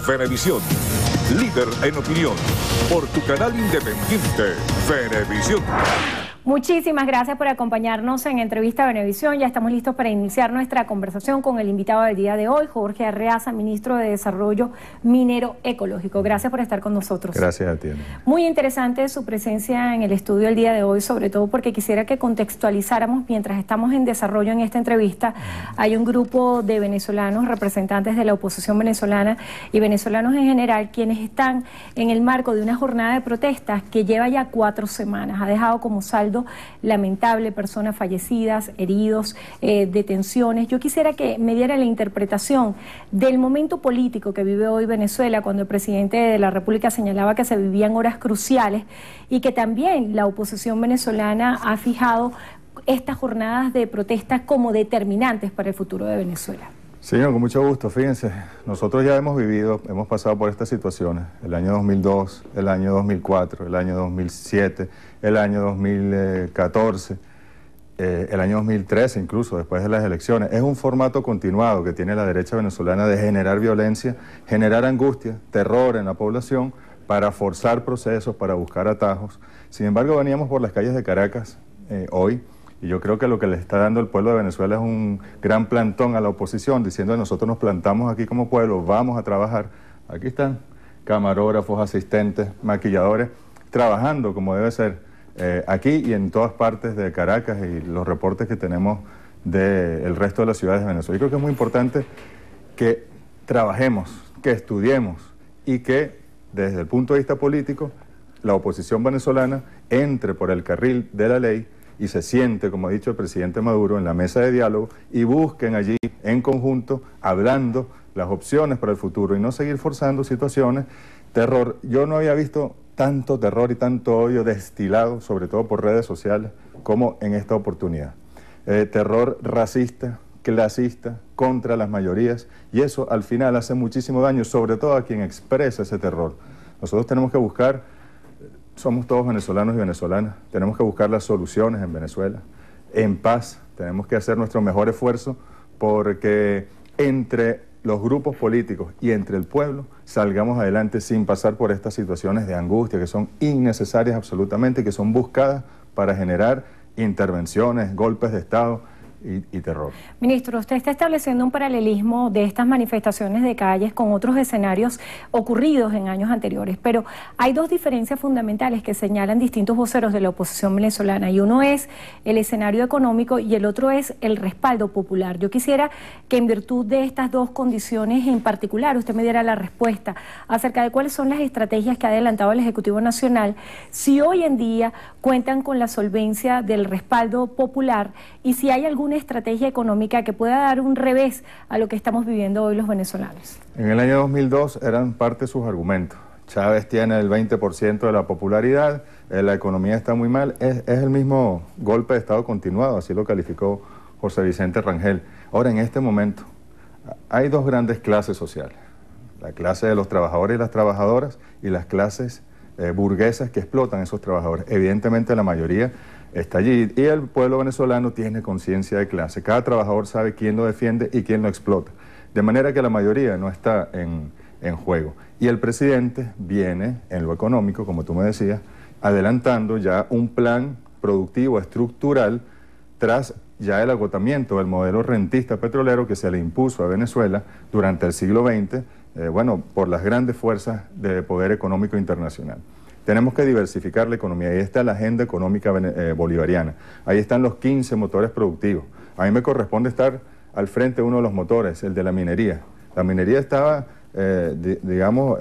Venevisión, líder en opinión, por tu canal independiente, Venevisión. Muchísimas gracias por acompañarnos en Entrevista Venevisión. Ya estamos listos para iniciar nuestra conversación con el invitado del día de hoy, Jorge Arreaza, ministro de Desarrollo Minero Ecológico. Gracias por estar con nosotros. Gracias a ti. Muy interesante su presencia en el estudio el día de hoy, sobre todo porque quisiera que contextualizáramos, mientras estamos en desarrollo en esta entrevista, hay un grupo de venezolanos, representantes de la oposición venezolana y venezolanos en general, quienes están en el marco de una jornada de protestas que lleva ya 4 semanas. Ha dejado como saldo lamentable, personas fallecidas, heridos, detenciones. Yo quisiera que me diera la interpretación del momento político que vive hoy Venezuela, cuando el presidente de la República señalaba que se vivían horas cruciales y que también la oposición venezolana ha fijado estas jornadas de protestas como determinantes para el futuro de Venezuela. Señor, con mucho gusto. Fíjense, nosotros ya hemos pasado por estas situaciones, el año 2002, el año 2004, el año 2007, el año 2014, el año 2013 incluso, después de las elecciones. Es un formato continuado que tiene la derecha venezolana de generar violencia, generar angustia, terror en la población para forzar procesos, para buscar atajos. Sin embargo, veníamos por las calles de Caracas hoy, y yo creo que lo que le está dando el pueblo de Venezuela es un gran plantón a la oposición, diciendo que nosotros nos plantamos aquí como pueblo, vamos a trabajar. Aquí están camarógrafos, asistentes, maquilladores, trabajando como debe ser, aquí y en todas partes de Caracas, y los reportes que tenemos del resto de las ciudades de Venezuela. Yo creo que es muy importante que trabajemos, que estudiemos y que desde el punto de vista político la oposición venezolana entre por el carril de la ley y se siente, como ha dicho el presidente Maduro, en la mesa de diálogo y busquen allí, en conjunto, hablando las opciones para el futuro y no seguir forzando situaciones. Terror, yo no había visto tanto terror y tanto odio destilado, sobre todo por redes sociales, como en esta oportunidad. Terror racista, clasista, contra las mayorías, y eso al final hace muchísimo daño, sobre todo a quien expresa ese terror. Nosotros tenemos que buscar... Somos todos venezolanos y venezolanas, tenemos que buscar las soluciones en Venezuela, en paz, tenemos que hacer nuestro mejor esfuerzo porque entre los grupos políticos y entre el pueblo salgamos adelante sin pasar por estas situaciones de angustia que son innecesarias absolutamente, que son buscadas para generar intervenciones, golpes de Estado y terror. Ministro, usted está estableciendo un paralelismo de estas manifestaciones de calles con otros escenarios ocurridos en años anteriores, pero hay 2 diferencias fundamentales que señalan distintos voceros de la oposición venezolana, y uno es el escenario económico y el otro es el respaldo popular. Yo quisiera que en virtud de estas 2 condiciones en particular usted me diera la respuesta acerca de cuáles son las estrategias que ha adelantado el Ejecutivo Nacional, si hoy en día cuentan con la solvencia del respaldo popular y si hay alguna estrategia económica que pueda dar un revés a lo que estamos viviendo hoy los venezolanos. En el año 2002 eran parte de sus argumentos. Chávez tiene el 20% de la popularidad, la economía está muy mal, es el mismo golpe de Estado continuado, así lo calificó José Vicente Rangel. Ahora, en este momento, hay 2 grandes clases sociales, la clase de los trabajadores y las trabajadoras y las clases burguesas que explotan a esos trabajadores. Evidentemente la mayoría está allí y el pueblo venezolano tiene conciencia de clase. Cada trabajador sabe quién lo defiende y quién lo explota. De manera que la mayoría no está en juego. Y el presidente viene, en lo económico, como tú me decías, adelantando ya un plan productivo estructural tras ya el agotamiento del modelo rentista petrolero que se le impuso a Venezuela durante el siglo XX, por las grandes fuerzas de poder económico internacional. Tenemos que diversificar la economía, ahí está la agenda económica bolivariana, ahí están los 15 motores productivos. A mí me corresponde estar al frente de uno de los motores, el de la minería. La minería estaba,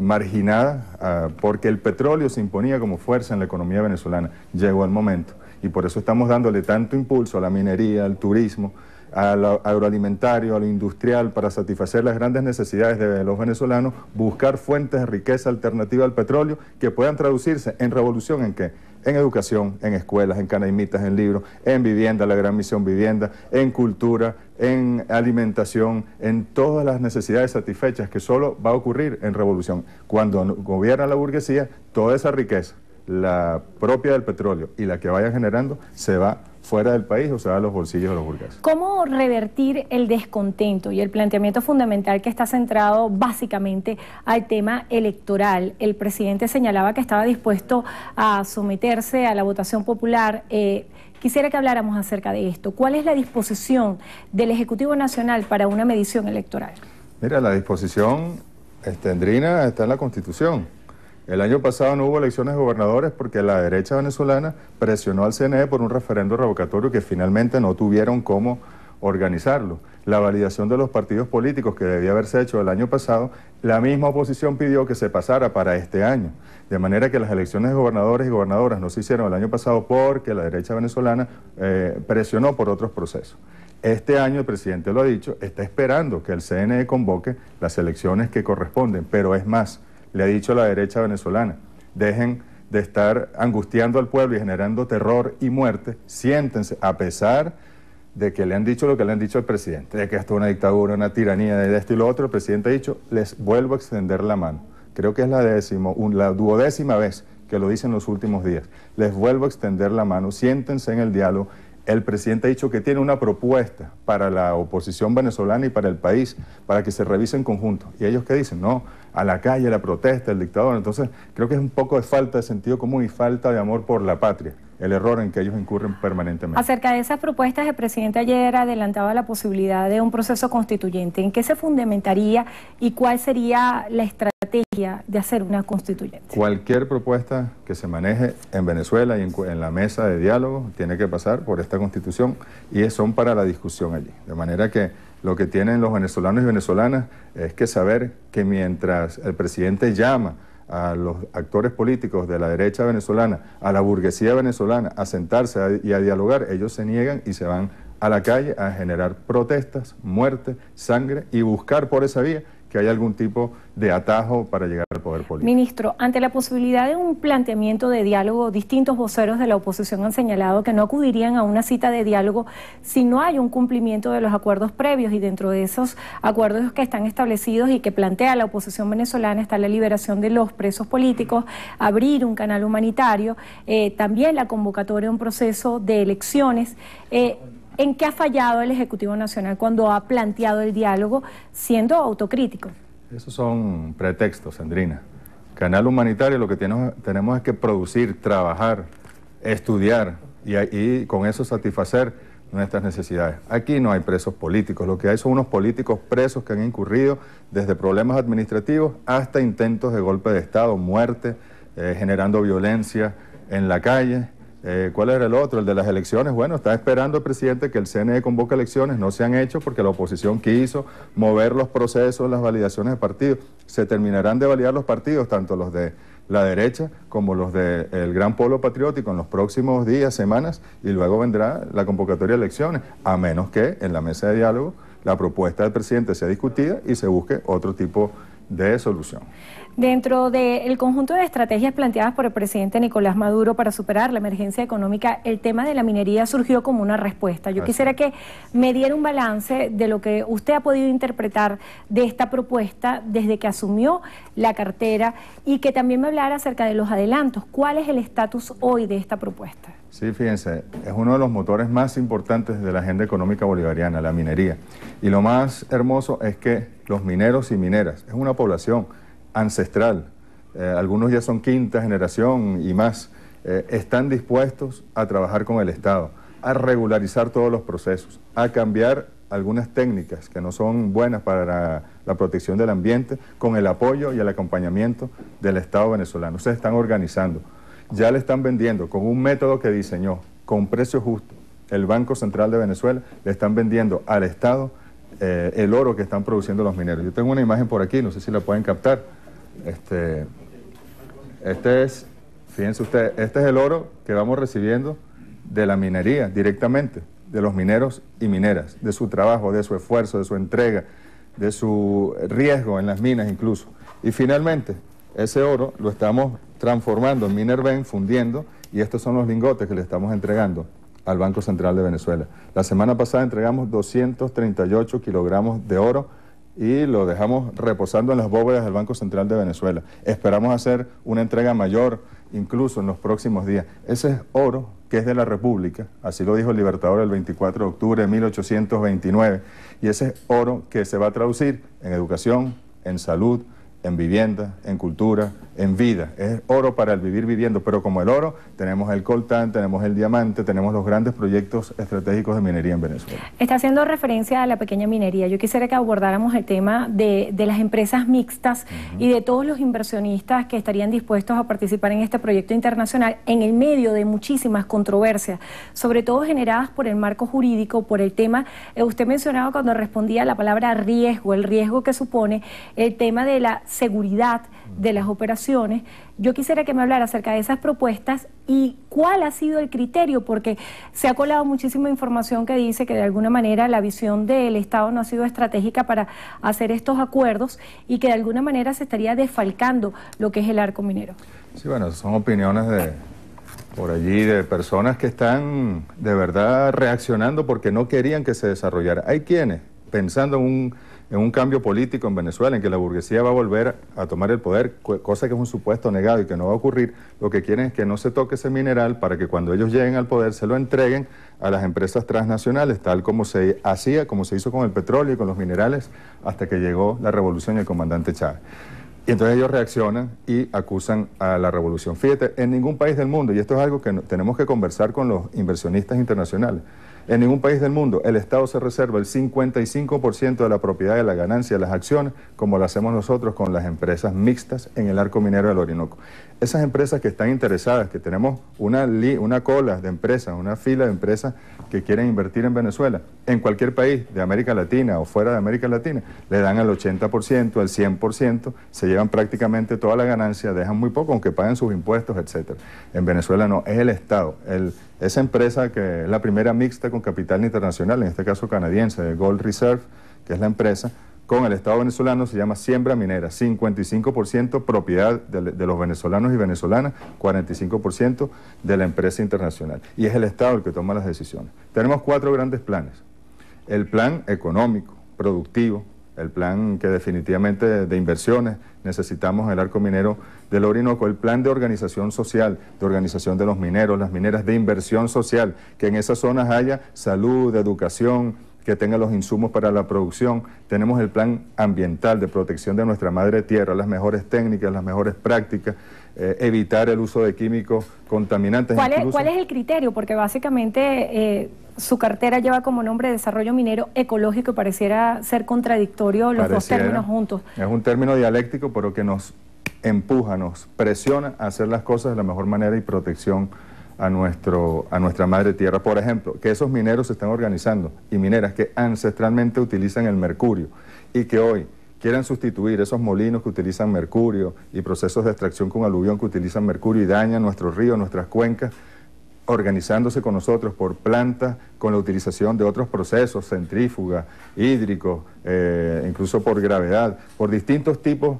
marginada porque el petróleo se imponía como fuerza en la economía venezolana. Llegó el momento y por eso estamos dándole tanto impulso a la minería, al turismo, al agroalimentario, a lo industrial, para satisfacer las grandes necesidades de los venezolanos, buscar fuentes de riqueza alternativa al petróleo que puedan traducirse en revolución. ¿En qué? En educación, en escuelas, en canaimitas, en libros, en vivienda, la gran misión vivienda, en cultura, en alimentación, en todas las necesidades satisfechas que solo va a ocurrir en revolución. Cuando gobierna la burguesía, toda esa riqueza la propia del petróleo y la que vayan generando, se va fuera del país o se va a los bolsillos de los burgueses. ¿Cómo revertir el descontento y el planteamiento fundamental que está centrado básicamente al tema electoral? El presidente señalaba que estaba dispuesto a someterse a la votación popular. Quisiera que habláramos acerca de esto. ¿Cuál es la disposición del Ejecutivo Nacional para una medición electoral? Mira, la disposición, Andrina, está en la Constitución. El año pasado no hubo elecciones de gobernadores porque la derecha venezolana presionó al CNE por un referendo revocatorio que finalmente no tuvieron cómo organizarlo. La validación de los partidos políticos que debía haberse hecho el año pasado, la misma oposición pidió que se pasara para este año. De manera que las elecciones de gobernadores y gobernadoras no se hicieron el año pasado porque la derecha venezolana presionó por otros procesos. Este año, el presidente lo ha dicho, está esperando que el CNE convoque las elecciones que corresponden, pero es más, le ha dicho a la derecha venezolana, dejen de estar angustiando al pueblo y generando terror y muerte, siéntense, a pesar de que le han dicho lo que le han dicho al presidente, de que esto es una dictadura, una tiranía, de esto y lo otro. El presidente ha dicho, les vuelvo a extender la mano. Creo que es la duodécima vez que lo dice en los últimos días. Les vuelvo a extender la mano, siéntense en el diálogo. El presidente ha dicho que tiene una propuesta para la oposición venezolana y para el país, para que se revise en conjunto. ¿Y ellos qué dicen? No, a la calle, la protesta, el dictador. Entonces, creo que es un poco de falta de sentido común y falta de amor por la patria, el error en que ellos incurren permanentemente. Acerca de esas propuestas, el presidente ayer adelantaba la posibilidad de un proceso constituyente. ¿En qué se fundamentaría y cuál sería la estrategia de hacer una constituyente? Cualquier propuesta que se maneje en Venezuela y en la mesa de diálogo tiene que pasar por esta Constitución y son para la discusión allí. De manera que lo que tienen los venezolanos y venezolanas es que saber que mientras el presidente llama a los actores políticos de la derecha venezolana, a la burguesía venezolana, a sentarse y a dialogar, ellos se niegan y se van a la calle a generar protestas, muerte, sangre y buscar por esa vía que haya algún tipo de atajo para llegar al poder político. Ministro, ante la posibilidad de un planteamiento de diálogo, distintos voceros de la oposición han señalado que no acudirían a una cita de diálogo si no hay un cumplimiento de los acuerdos previos, y dentro de esos acuerdos que están establecidos y que plantea la oposición venezolana está la liberación de los presos políticos, abrir un canal humanitario, también la convocatoria a un proceso de elecciones. ¿En qué ha fallado el Ejecutivo Nacional cuando ha planteado el diálogo siendo autocrítico? Esos son pretextos, Sandrina. Canal humanitario, lo que tenemos es que producir, trabajar, estudiar y con eso satisfacer nuestras necesidades. Aquí no hay presos políticos, lo que hay son unos políticos presos que han incurrido desde problemas administrativos hasta intentos de golpe de Estado, muerte, generando violencia en la calle. ¿Cuál era el otro? El de las elecciones. Bueno, está esperando el presidente que el CNE convoque elecciones, no se han hecho porque la oposición quiso mover los procesos, las validaciones de partidos. Se terminarán de validar los partidos, tanto los de la derecha como los del Gran Polo Patriótico en los próximos días, semanas, y luego vendrá la convocatoria de elecciones, a menos que en la mesa de diálogo la propuesta del presidente sea discutida y se busque otro tipo de solución. Dentro del conjunto de estrategias planteadas por el presidente Nicolás Maduro para superar la emergencia económica, el tema de la minería surgió como una respuesta. Yo quisiera que me diera un balance de lo que usted ha podido interpretar de esta propuesta desde que asumió la cartera y que también me hablara acerca de los adelantos. ¿Cuál es el estatus hoy de esta propuesta? Sí, fíjense, es uno de los motores más importantes de la agenda económica bolivariana, la minería. Y lo más hermoso es que los mineros y mineras, es una población ancestral, algunos ya son quinta generación y más, están dispuestos a trabajar con el Estado, a regularizar todos los procesos, a cambiar algunas técnicas que no son buenas para la protección del ambiente, con el apoyo y el acompañamiento del Estado venezolano. Se están organizando, ya le están vendiendo con un método que diseñó, con precio justo, el Banco Central de Venezuela, le están vendiendo al Estado el oro que están produciendo los mineros. Yo tengo una imagen por aquí, no sé si la pueden captar. Este es, fíjense ustedes, este es el oro que vamos recibiendo de la minería directamente, de los mineros y mineras, de su trabajo, de su esfuerzo, de su entrega, de su riesgo en las minas incluso. Y finalmente, ese oro lo estamos transformando en Minerven, fundiendo, y estos son los lingotes que le estamos entregando al Banco Central de Venezuela. La semana pasada entregamos 238 kilogramos de oro y lo dejamos reposando en las bóvedas del Banco Central de Venezuela. Esperamos hacer una entrega mayor incluso en los próximos días. Ese es oro que es de la República, así lo dijo el Libertador el 24 de octubre de 1829, y ese es oro que se va a traducir en educación, en salud, en vivienda, en cultura, en vida. Es oro para el vivir viviendo, pero como el oro, tenemos el coltán, tenemos el diamante, tenemos los grandes proyectos estratégicos de minería en Venezuela. Está haciendo referencia a la pequeña minería. Yo quisiera que abordáramos el tema de las empresas mixtas y de todos los inversionistas que estarían dispuestos a participar en este proyecto internacional en el medio de muchísimas controversias, sobre todo generadas por el marco jurídico, por el tema, usted mencionaba cuando respondía la palabra riesgo, el riesgo que supone el tema de la seguridad de las operaciones. Yo quisiera que me hablara acerca de esas propuestas y cuál ha sido el criterio, porque se ha colado muchísima información que dice que de alguna manera la visión del Estado no ha sido estratégica para hacer estos acuerdos y que de alguna manera se estaría desfalcando lo que es el arco minero. Sí, bueno, son opiniones por allí de personas que están de verdad reaccionando porque no querían que se desarrollara. Hay quienes, pensando en un cambio político en Venezuela, en que la burguesía va a volver a tomar el poder, cosa que es un supuesto negado y que no va a ocurrir, lo que quieren es que no se toque ese mineral para que cuando ellos lleguen al poder se lo entreguen a las empresas transnacionales, tal como se hacía, como se hizo con el petróleo y con los minerales, hasta que llegó la revolución y el comandante Chávez. Y entonces ellos reaccionan y acusan a la revolución. Fíjate, en ningún país del mundo, y esto es algo que tenemos que conversar con los inversionistas internacionales, en ningún país del mundo el Estado se reserva el 55% de la propiedad de la ganancia de las acciones, como lo hacemos nosotros con las empresas mixtas en el arco minero del Orinoco. Esas empresas que están interesadas, que tenemos una cola de empresas, una fila de empresas que quieren invertir en Venezuela, en cualquier país de América Latina o fuera de América Latina, le dan el 80%, el 100%, se llevan prácticamente toda la ganancia, dejan muy poco, aunque paguen sus impuestos, etc. En Venezuela no, es el Estado. Esa empresa que es la primera mixta con capital internacional, en este caso canadiense, de Gold Reserve, que es la empresa, con el Estado venezolano se llama Siembra Minera, 55% propiedad de los venezolanos y venezolanas, 45% de la empresa internacional. Y es el Estado el que toma las decisiones. Tenemos 4 grandes planes. El plan económico, productivo, el plan que definitivamente de inversiones necesitamos en el arco minero del Orinoco, el plan de organización social, de organización de los mineros, las mineras, de inversión social, que en esas zonas haya salud, educación, que tenga los insumos para la producción. Tenemos el plan ambiental de protección de nuestra madre tierra, las mejores técnicas, las mejores prácticas, evitar el uso de químicos contaminantes. ¿Cuál es el criterio? Porque básicamente su cartera lleva como nombre desarrollo minero ecológico y pareciera ser contradictorio los dos términos juntos. Es un término dialéctico, pero que nos empuja, nos presiona a hacer las cosas de la mejor manera y protección a nuestra madre tierra. Por ejemplo, que esos mineros se están organizando y mineras que ancestralmente utilizan el mercurio y que hoy quieran sustituir esos molinos que utilizan mercurio y procesos de extracción con aluvión que utilizan mercurio y dañan nuestros ríos, nuestras cuencas, organizándose con nosotros por plantas, con la utilización de otros procesos, centrífuga, hídricos, incluso por gravedad, por distintos tipos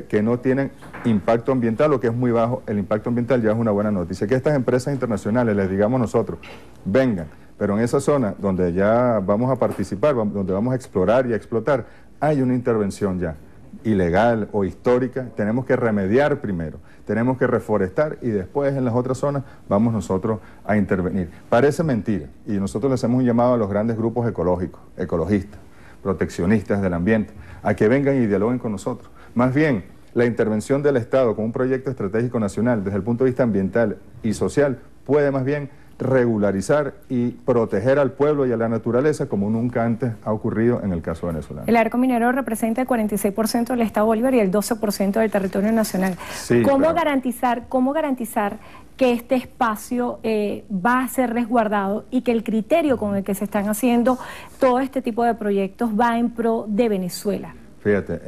que no tienen impacto ambiental o que es muy bajo el impacto ambiental, ya es una buena noticia. Que estas empresas internacionales les digamos nosotros, vengan, pero en esa zona donde ya vamos a participar, donde vamos a explorar y a explotar, hay una intervención ya, ilegal o histórica, tenemos que remediar primero, tenemos que reforestar y después en las otras zonas vamos nosotros a intervenir. Parece mentira y nosotros le hacemos un llamado a los grandes grupos ecológicos, ecologistas, proteccionistas del ambiente, a que vengan y dialoguen con nosotros. Más bien, la intervención del Estado con un proyecto estratégico nacional desde el punto de vista ambiental y social puede más bien regularizar y proteger al pueblo y a la naturaleza como nunca antes ha ocurrido en el caso venezolano. El arco minero representa el 46% del Estado Bolívar y el 12% del territorio nacional. Sí, ¿Cómo garantizar que este espacio va a ser resguardado y que el criterio con el que se están haciendo todo este tipo de proyectos va en pro de Venezuela? Fíjate,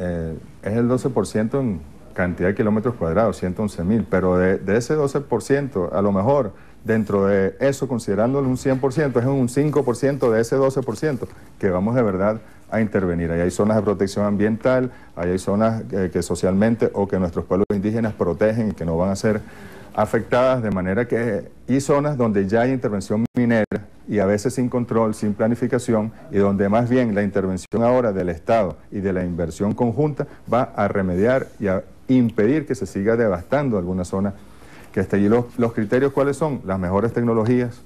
es el 12% en cantidad de kilómetros cuadrados, 111.000, pero de ese 12%, a lo mejor dentro de eso, considerándolo un 100%, es un 5% de ese 12% que vamos de verdad a intervenir. Ahí hay zonas de protección ambiental, ahí hay zonas que socialmente o que nuestros pueblos indígenas protegen y que no van a ser afectadas, de manera que y zonas donde ya hay intervención minera y a veces sin control, sin planificación, y donde más bien la intervención ahora del Estado y de la inversión conjunta va a remediar y a impedir que se siga devastando alguna zona que esté allí. Los criterios, ¿cuáles son? Las mejores tecnologías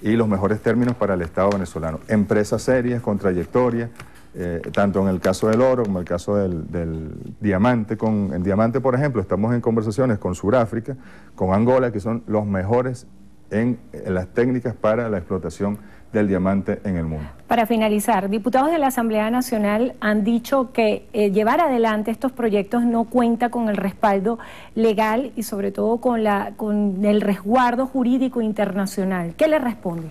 y los mejores términos para el Estado venezolano. Empresas serias, con trayectoria, tanto en el caso del oro como en el caso del diamante. En diamante, por ejemplo, estamos en conversaciones con Sudáfrica, con Angola, que son los mejores en las técnicas para la explotación del diamante en el mundo. Para finalizar, diputados de la Asamblea Nacional han dicho que llevar adelante estos proyectos no cuenta con el respaldo legal y sobre todo con el resguardo jurídico internacional. ¿Qué le responde?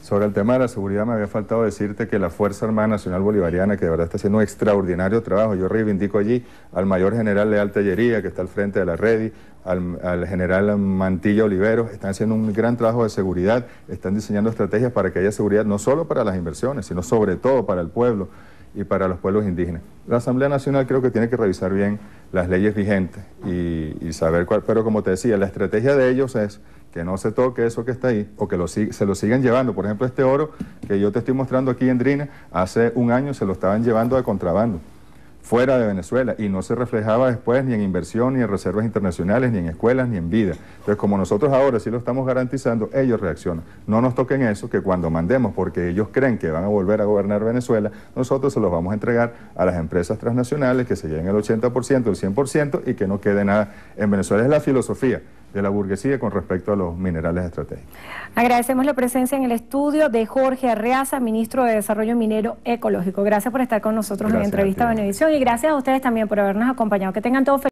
Sobre el tema de la seguridad me había faltado decirte que la Fuerza Armada Nacional Bolivariana, que de verdad está haciendo un extraordinario trabajo, yo reivindico allí al mayor general Leal Tellería, que está al frente de la REDI, al general Mantilla Oliveros, están haciendo un gran trabajo de seguridad, están diseñando estrategias para que haya seguridad no solo para las inversiones, sino sobre todo para el pueblo y para los pueblos indígenas. La Asamblea Nacional creo que tiene que revisar bien las leyes vigentes y saber cuál, pero como te decía, la estrategia de ellos es que no se toque eso que está ahí, o que se lo sigan llevando. Por ejemplo, este oro que yo te estoy mostrando aquí en Drina, hace un año se lo estaban llevando de contrabando, fuera de Venezuela, y no se reflejaba después ni en inversión, ni en reservas internacionales, ni en escuelas, ni en vida. Entonces, como nosotros ahora sí lo estamos garantizando, ellos reaccionan. No nos toquen eso, que cuando mandemos, porque ellos creen que van a volver a gobernar Venezuela, nosotros se los vamos a entregar a las empresas transnacionales, que se lleven el 80%, el 100%, y que no quede nada en Venezuela. Es la filosofía de la burguesía con respecto a los minerales estratégicos. Agradecemos la presencia en el estudio de Jorge Arreaza, ministro de Desarrollo Minero Ecológico. Gracias por estar con nosotros en Entrevista a Venevisión y gracias a ustedes también por habernos acompañado. Que tengan todo feliz.